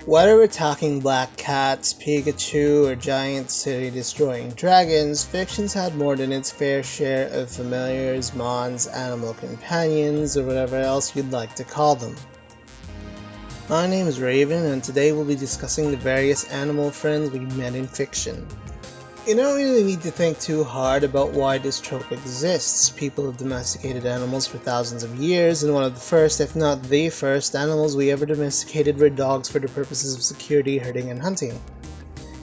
Whether we're talking black cats, Pikachu, or giant city-destroying dragons, fiction's had more than its fair share of familiars, mons, animal companions, or whatever else you'd like to call them. My name is Raven, and today we'll be discussing the various animal friends we met in fiction. You don't really need to think too hard about why this trope exists. People have domesticated animals for thousands of years, and one of the first, if not the first, animals we ever domesticated were dogs for the purposes of security, herding, and hunting.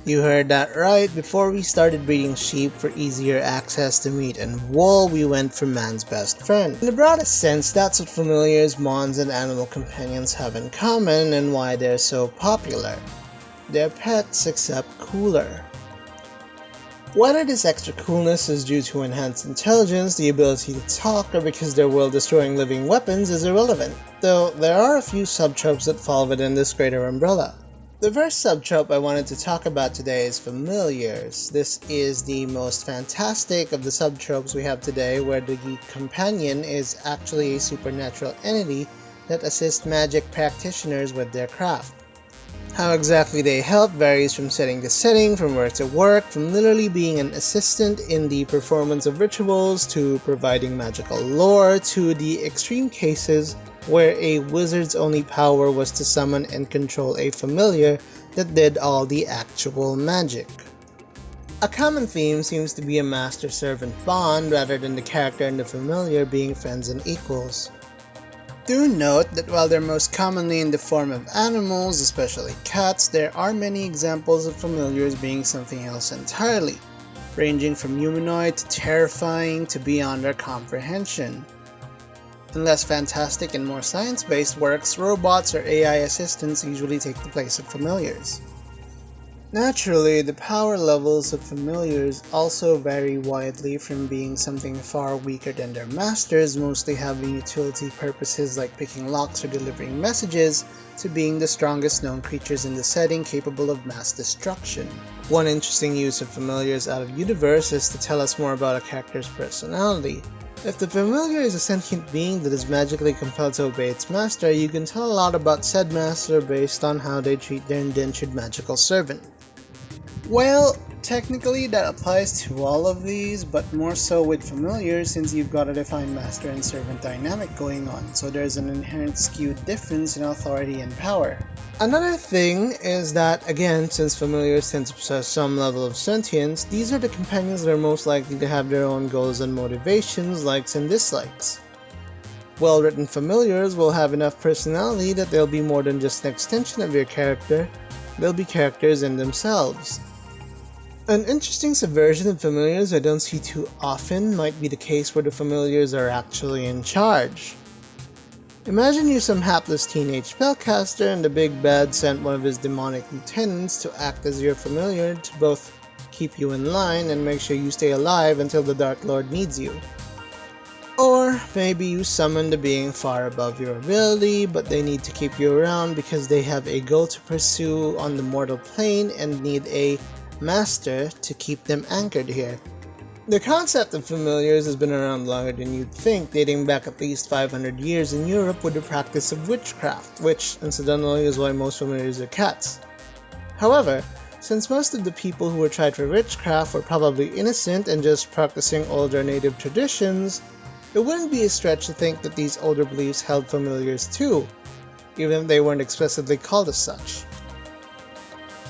You heard that right. Before we started breeding sheep for easier access to meat and wool, we went for man's best friend. In the broadest sense, that's what familiars, mons, and animal companions have in common and why they're so popular. They're pets, except cooler. Whether this extra coolness is due to enhanced intelligence, the ability to talk, or because they're world-destroying living weapons is irrelevant, though there are a few subtropes that fall within this greater umbrella. The first subtrope I wanted to talk about today is familiars. This is the most fantastic of the subtropes we have today, where the companion is actually a supernatural entity that assists magic practitioners with their craft. How exactly they help varies from setting to setting, from work to work, from literally being an assistant in the performance of rituals, to providing magical lore, to the extreme cases where a wizard's only power was to summon and control a familiar that did all the actual magic. A common theme seems to be a master-servant bond rather than the character and the familiar being friends and equals. Do note that while they're most commonly in the form of animals, especially cats, there are many examples of familiars being something else entirely, ranging from humanoid to terrifying to beyond our comprehension. In less fantastic and more science-based works, robots or AI assistants usually take the place of familiars. Naturally, the power levels of familiars also vary widely, from being something far weaker than their masters, mostly having utility purposes like picking locks or delivering messages, to being the strongest known creatures in the setting capable of mass destruction. One interesting use of familiars out of universe is to tell us more about a character's personality. If the familiar is a sentient being that is magically compelled to obey its master, you can tell a lot about said master based on how they treat their indentured magical servant. Well, technically that applies to all of these, but more so with familiars since you've got a defined master and servant dynamic going on, so there's an inherent skewed difference in authority and power. Another thing is that, again, since familiars tend to possess some level of sentience, these are the companions that are most likely to have their own goals and motivations, likes and dislikes. Well-written familiars will have enough personality that they'll be more than just an extension of your character, they'll be characters in themselves. An interesting subversion of familiars I don't see too often might be the case where the familiars are actually in charge. Imagine you're some hapless teenage spellcaster and the big bad sent one of his demonic lieutenants to act as your familiar to both keep you in line and make sure you stay alive until the Dark Lord needs you. Or maybe you summoned a being far above your ability, but they need to keep you around because they have a goal to pursue on the mortal plane and need a master to keep them anchored here. The concept of familiars has been around longer than you'd think, dating back at least 500 years in Europe with the practice of witchcraft, which incidentally is why most familiars are cats. However, since most of the people who were tried for witchcraft were probably innocent and just practicing older native traditions, it wouldn't be a stretch to think that these older beliefs held familiars too, even if they weren't explicitly called as such.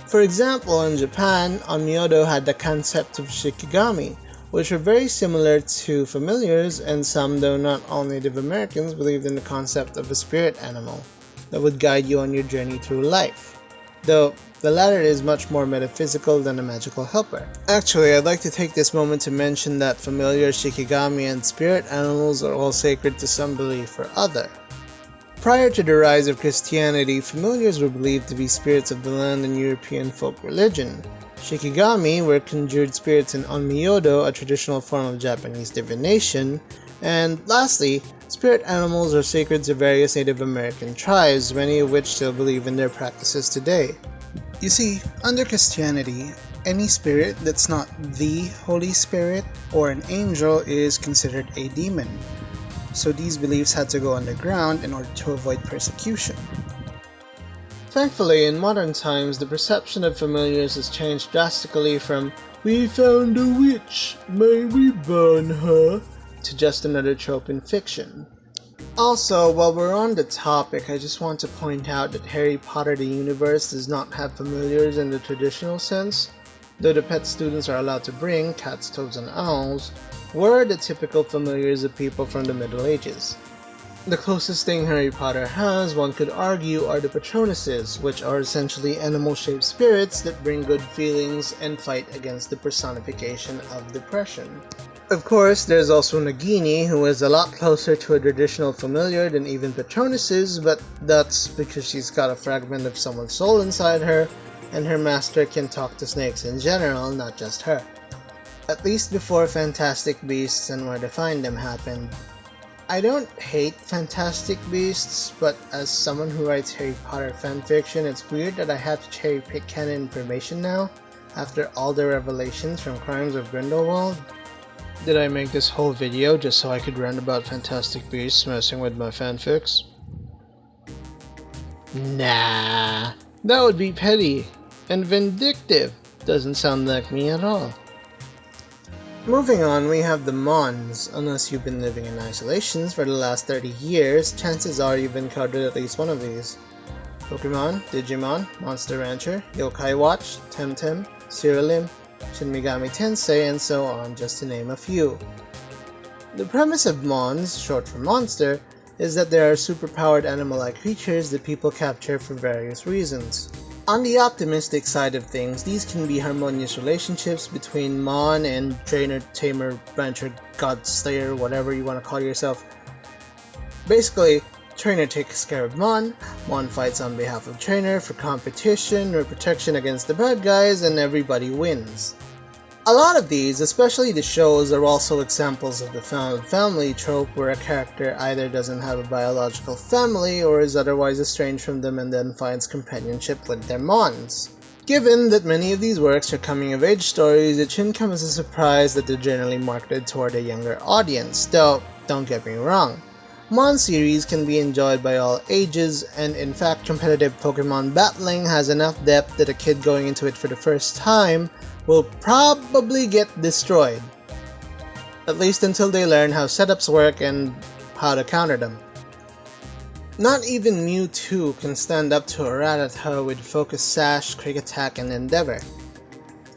For example, in Japan, Onmyodo had the concept of shikigami, which were very similar to familiars, and some, though not all Native Americans, believed in the concept of a spirit animal that would guide you on your journey through life, though the latter is much more metaphysical than a magical helper. Actually, I'd like to take this moment to mention that familiar, shikigami, and spirit animals are all sacred to some belief or other. Prior to the rise of Christianity, familiars were believed to be spirits of the land in European folk religion. Shikigami were conjured spirits in Onmyodo, a traditional form of Japanese divination, and lastly, spirit animals are sacred to various Native American tribes, many of which still believe in their practices today. You see, under Christianity, Any spirit that's not the Holy Spirit or an angel is considered a demon, so these beliefs had to go underground in order to avoid persecution. Thankfully, in modern times, the perception of familiars has changed drastically from "we found a witch, may we burn her?" to just another trope in fiction. Also, while we're on the topic, I just want to point out that Harry Potter the universe does not have familiars in the traditional sense, though the pet students are allowed to bring, cats, toads, and owls, were the typical familiars of people from the Middle Ages. The closest thing Harry Potter has, one could argue, are the Patronuses, which are essentially animal-shaped spirits that bring good feelings and fight against the personification of depression. Of course, there's also Nagini, who is a lot closer to a traditional familiar than even Patronuses, but that's because she's got a fragment of someone's soul inside her, and her master can talk to snakes in general, not just her. At least before Fantastic Beasts and Where to Find Them happened. I don't hate Fantastic Beasts, but as someone who writes Harry Potter fanfiction, it's weird that I have to cherry pick canon information now, after all the revelations from Crimes of Grindelwald. Did I make this whole video just so I could rant about Fantastic Beasts messing with my fanfics? Nah, that would be petty and vindictive. Doesn't sound like me at all. Moving on, we have the Mons. Unless you've been living in isolations for the last 30 years, chances are you've encountered at least one of these. Pokemon, Digimon, Monster Rancher, Yokai Watch, Temtem, Cyrillium, Shin Megami Tensei, and so on, just to name a few. The premise of Mons, short for monster, is that there are superpowered animal-like creatures that people capture for various reasons. On the optimistic side of things, these can be harmonious relationships between Mon and trainer, tamer, rancher, god slayer, whatever you want to call yourself. Basically, trainer takes care of Mon fights on behalf of trainer for competition or protection against the bad guys, and everybody wins. A lot of these, especially the shows, are also examples of the found family trope where a character either doesn't have a biological family or is otherwise estranged from them and then finds companionship with their Mons. Given that many of these works are coming-of-age stories, it shouldn't come as a surprise that they're generally marketed toward a younger audience, though, don't get me wrong. Mon series can be enjoyed by all ages, and in fact competitive Pokemon battling has enough depth that a kid going into it for the first time will probably get destroyed. At least until they learn how setups work and how to counter them. Not even Mewtwo can stand up to a Rattata with Focus Sash, Quick Attack, and Endeavor.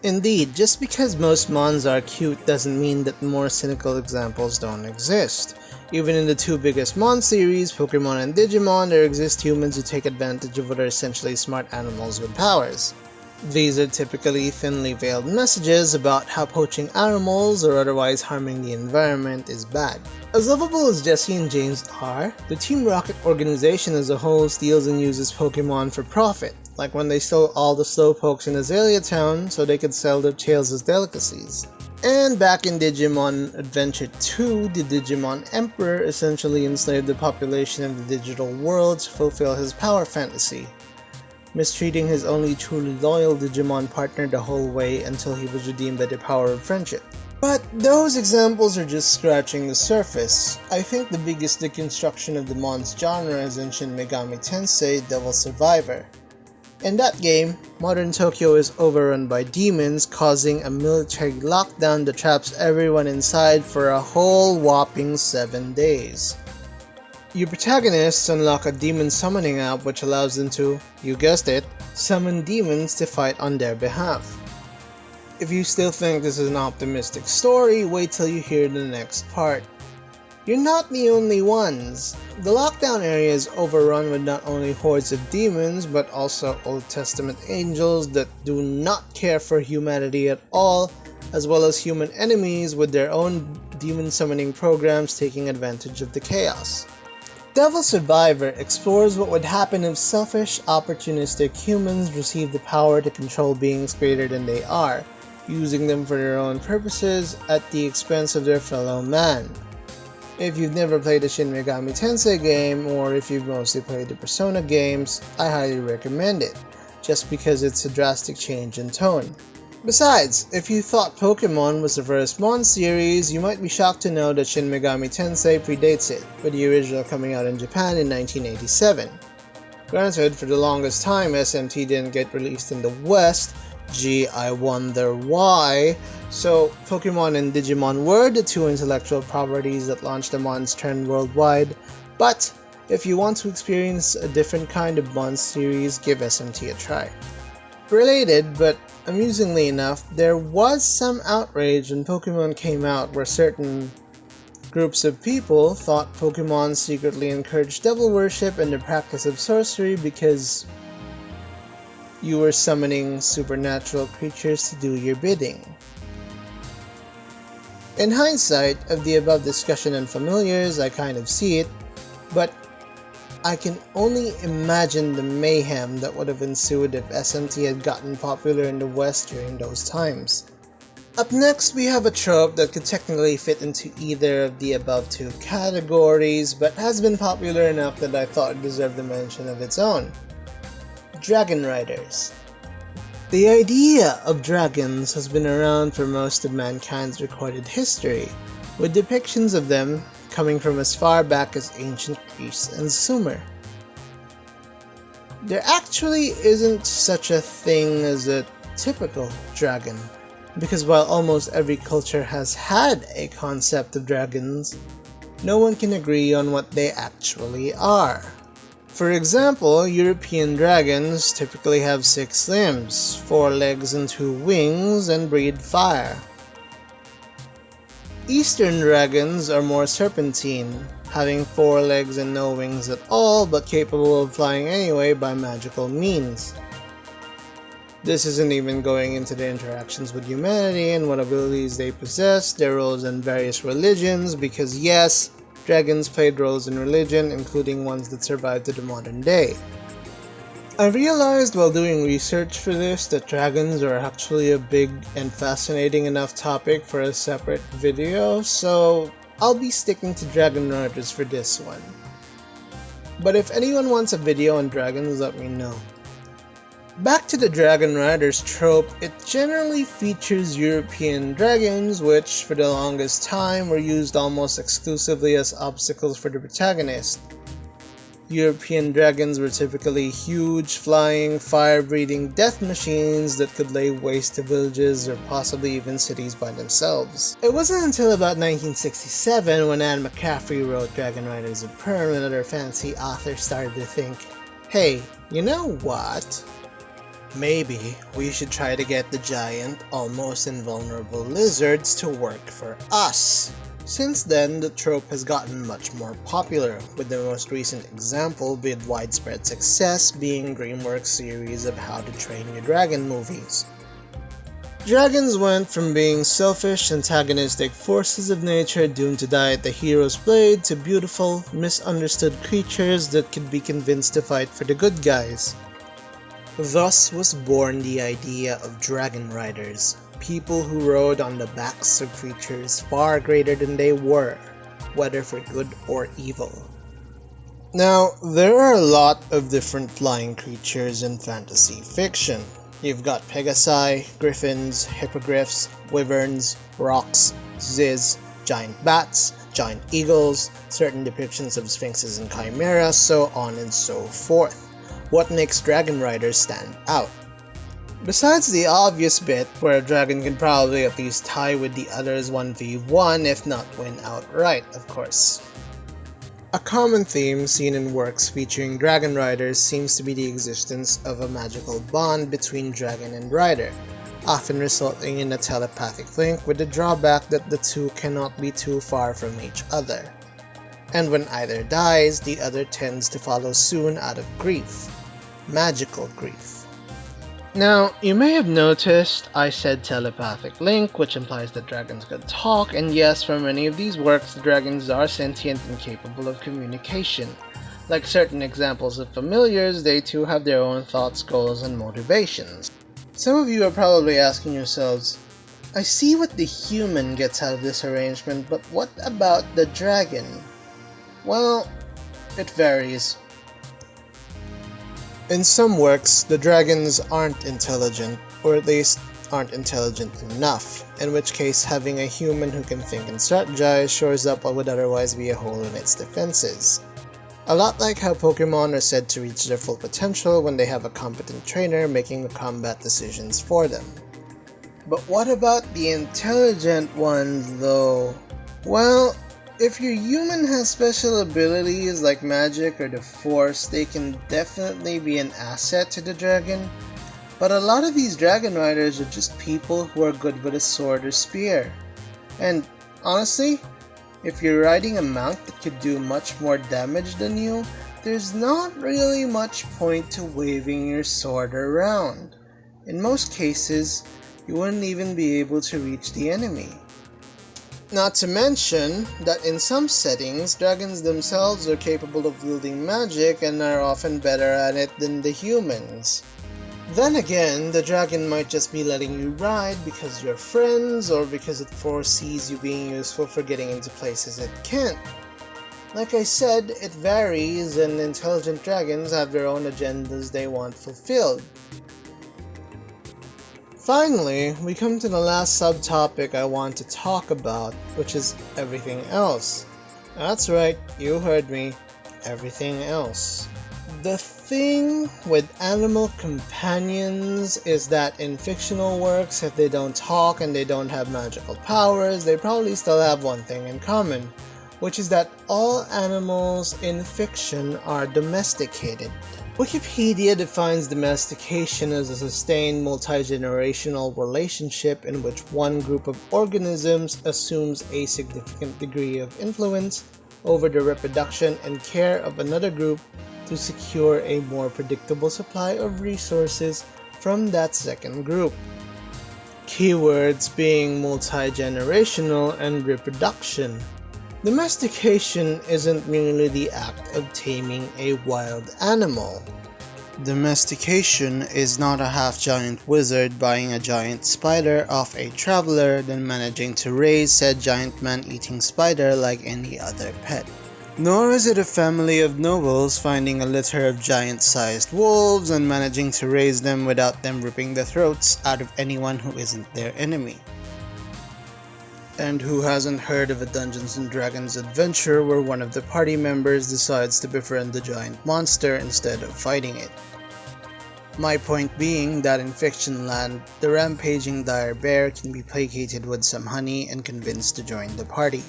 Indeed, just because most Mons are cute doesn't mean that more cynical examples don't exist. Even in the two biggest Mon series, Pokemon and Digimon, there exist humans who take advantage of what are essentially smart animals with powers. These are typically thinly veiled messages about how poaching animals or otherwise harming the environment is bad. As lovable as Jessie and James are, the Team Rocket organization as a whole steals and uses Pokemon for profit, like when they stole all the Slowpokes in Azalea Town so they could sell their tails as delicacies. And back in Digimon Adventure 2, the Digimon Emperor essentially enslaved the population of the digital world to fulfill his power fantasy, mistreating his only truly loyal Digimon partner the whole way until he was redeemed by the power of friendship. But those examples are just scratching the surface. I think the biggest deconstruction of the Mons genre is in Shin Megami Tensei Devil Survivor. In that game, modern Tokyo is overrun by demons, causing a military lockdown that traps everyone inside for a whole whopping 7 days. Your protagonists unlock a demon summoning app which allows them to, you guessed it, summon demons to fight on their behalf. If you still think this is an optimistic story, wait till you hear the next part. You're not the only ones. The lockdown area is overrun with not only hordes of demons, but also Old Testament angels that do not care for humanity at all, as well as human enemies with their own demon summoning programs taking advantage of the chaos. Devil Survivor explores what would happen if selfish, opportunistic humans received the power to control beings greater than they are, using them for their own purposes at the expense of their fellow man. If you've never played a Shin Megami Tensei game, or if you've mostly played the Persona games, I highly recommend it, just because it's a drastic change in tone. Besides, if you thought Pokemon was the first Mons series, you might be shocked to know that Shin Megami Tensei predates it, with the original coming out in Japan in 1987. Granted, for the longest time SMT didn't get released in the West, gee, I wonder why. So Pokemon and Digimon were the two intellectual properties that launched the Mons trend worldwide, but if you want to experience a different kind of Mons series, give SMT a try. Related, but amusingly enough, there was some outrage when Pokemon came out where certain groups of people thought Pokemon secretly encouraged devil worship and the practice of sorcery because you were summoning supernatural creatures to do your bidding. In hindsight of the above discussion on familiars, I kind of see it, but I can only imagine the mayhem that would have ensued if SMT had gotten popular in the West during those times. Up next, we have a trope that could technically fit into either of the above two categories, but has been popular enough that I thought it deserved a mention of its own. Dragon Riders. The idea of dragons has been around for most of mankind's recorded history, with depictions of them coming from as far back as ancient Greece and Sumer. There actually isn't such a thing as a typical dragon, because while almost every culture has had a concept of dragons, no one can agree on what they actually are. For example, European dragons typically have 6 limbs, 4 legs and 2 wings, and breathe fire. Eastern dragons are more serpentine, having 4 legs and no wings at all, but capable of flying anyway by magical means. This isn't even going into their interactions with humanity and what abilities they possess, their roles in various religions, because yes, dragons played roles in religion, including ones that survived to the modern day. I realized while doing research for this that dragons are actually a big and fascinating enough topic for a separate video, so I'll be sticking to Dragon Riders for this one. But if anyone wants a video on dragons, let me know. Back to the Dragon Riders trope, it generally features European dragons, which for the longest time were used almost exclusively as obstacles for the protagonist. European dragons were typically huge, flying, fire-breathing death machines that could lay waste to villages or possibly even cities by themselves. It wasn't until about 1967 when Anne McCaffrey wrote Dragon Riders of Pern and other fancy authors started to think, hey, you know what? Maybe we should try to get the giant, almost invulnerable lizards to work for us. Since then, the trope has gotten much more popular, with the most recent example with widespread success being DreamWorks' series of How to Train Your Dragon movies. Dragons went from being selfish, antagonistic forces of nature doomed to die at the hero's blade to beautiful, misunderstood creatures that could be convinced to fight for the good guys. Thus was born the idea of Dragon Riders, people who rode on the backs of creatures far greater than they were, whether for good or evil. Now, there are a lot of different flying creatures in fantasy fiction. You've got Pegasi, Griffins, Hippogriffs, Wyverns, Rocs, Ziz, giant bats, giant eagles, certain depictions of sphinxes and chimeras, so on and so forth. What makes Dragon Riders stand out? Besides the obvious bit where a dragon can probably at least tie with the others 1v1 if not win outright, of course. A common theme seen in works featuring Dragon Riders seems to be the existence of a magical bond between dragon and rider, often resulting in a telepathic link with the drawback that the two cannot be too far from each other. And when either dies, the other tends to follow soon out of grief. Magical grief. Now, you may have noticed I said telepathic link, which implies that dragons could talk, and yes, for many of these works, the dragons are sentient and capable of communication. Like certain examples of familiars, they too have their own thoughts, goals, and motivations. Some of you are probably asking yourselves, I see what the human gets out of this arrangement, but what about the dragon? Well, it varies. In some works, the dragons aren't intelligent, or at least aren't intelligent enough, in which case having a human who can think and strategize shores up what would otherwise be a hole in its defenses. A lot like how Pokemon are said to reach their full potential when they have a competent trainer making the combat decisions for them. But what about the intelligent ones though? Well, if your human has special abilities like magic or the force, they can definitely be an asset to the dragon. But a lot of these dragon riders are just people who are good with a sword or spear. And honestly, if you're riding a mount that could do much more damage than you, there's not really much point to waving your sword around. In most cases, you wouldn't even be able to reach the enemy. Not to mention that in some settings, dragons themselves are capable of wielding magic and are often better at it than the humans. Then again, the dragon might just be letting you ride because you're friends or because it foresees you being useful for getting into places it can't. Like I said, it varies and intelligent dragons have their own agendas they want fulfilled. Finally, we come to the last subtopic I want to talk about, which is everything else. That's right, you heard me, everything else. The thing with animal companions is that in fictional works, if they don't talk and they don't have magical powers, they probably still have one thing in common, which is that all animals in fiction are domesticated. Wikipedia defines domestication as a sustained multi-generational relationship in which one group of organisms assumes a significant degree of influence over the reproduction and care of another group to secure a more predictable supply of resources from that second group. Keywords being multi-generational and reproduction. Domestication isn't merely the act of taming a wild animal. Domestication is not a half-giant wizard buying a giant spider off a traveler, then managing to raise said giant man-eating spider like any other pet. Nor is it a family of nobles finding a litter of giant-sized wolves and managing to raise them without them ripping the throats out of anyone who isn't their enemy. And who hasn't heard of a Dungeons & Dragons adventure where one of the party members decides to befriend the giant monster instead of fighting it? My point being that in fiction land, the rampaging dire bear can be placated with some honey and convinced to join the party.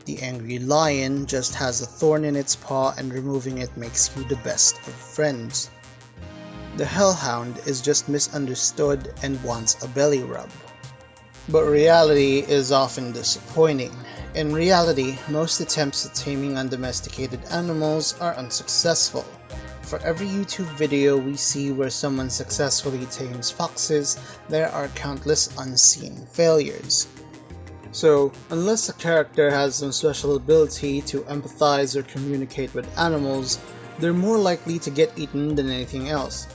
The angry lion just has a thorn in its paw and removing it makes you the best of friends. The hellhound is just misunderstood and wants a belly rub. But reality is often disappointing. In reality, most attempts at taming undomesticated animals are unsuccessful. For every YouTube video we see where someone successfully tames foxes, there are countless unseen failures. So, unless a character has some special ability to empathize or communicate with animals, they're more likely to get eaten than anything else.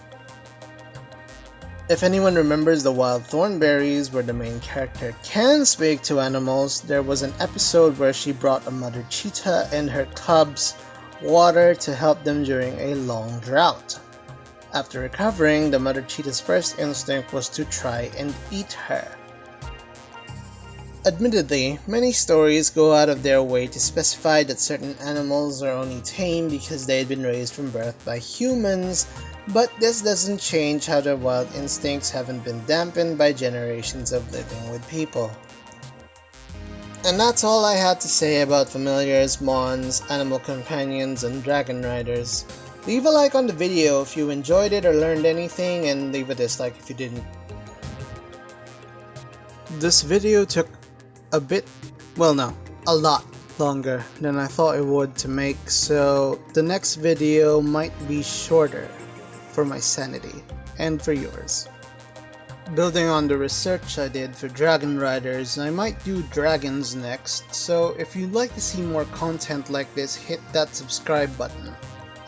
If anyone remembers the Wild Thornberries where the main character can speak to animals, there was an episode where she brought a mother cheetah and her cubs water to help them during a long drought. After recovering, the mother cheetah's first instinct was to try and eat her. Admittedly, many stories go out of their way to specify that certain animals are only tamed because they had been raised from birth by humans, but this doesn't change how their wild instincts haven't been dampened by generations of living with people. And that's all I had to say about familiars, mons, animal companions, and dragon riders. Leave a like on the video if you enjoyed it or learned anything, and leave a dislike if you didn't. This video took a lot longer than I thought it would to make, so the next video might be shorter for my sanity and for yours. Building on the research I did for dragon riders, I might do dragons next, so if you'd like to see more content like this, hit that subscribe button.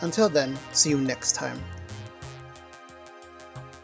Until then, see you next time.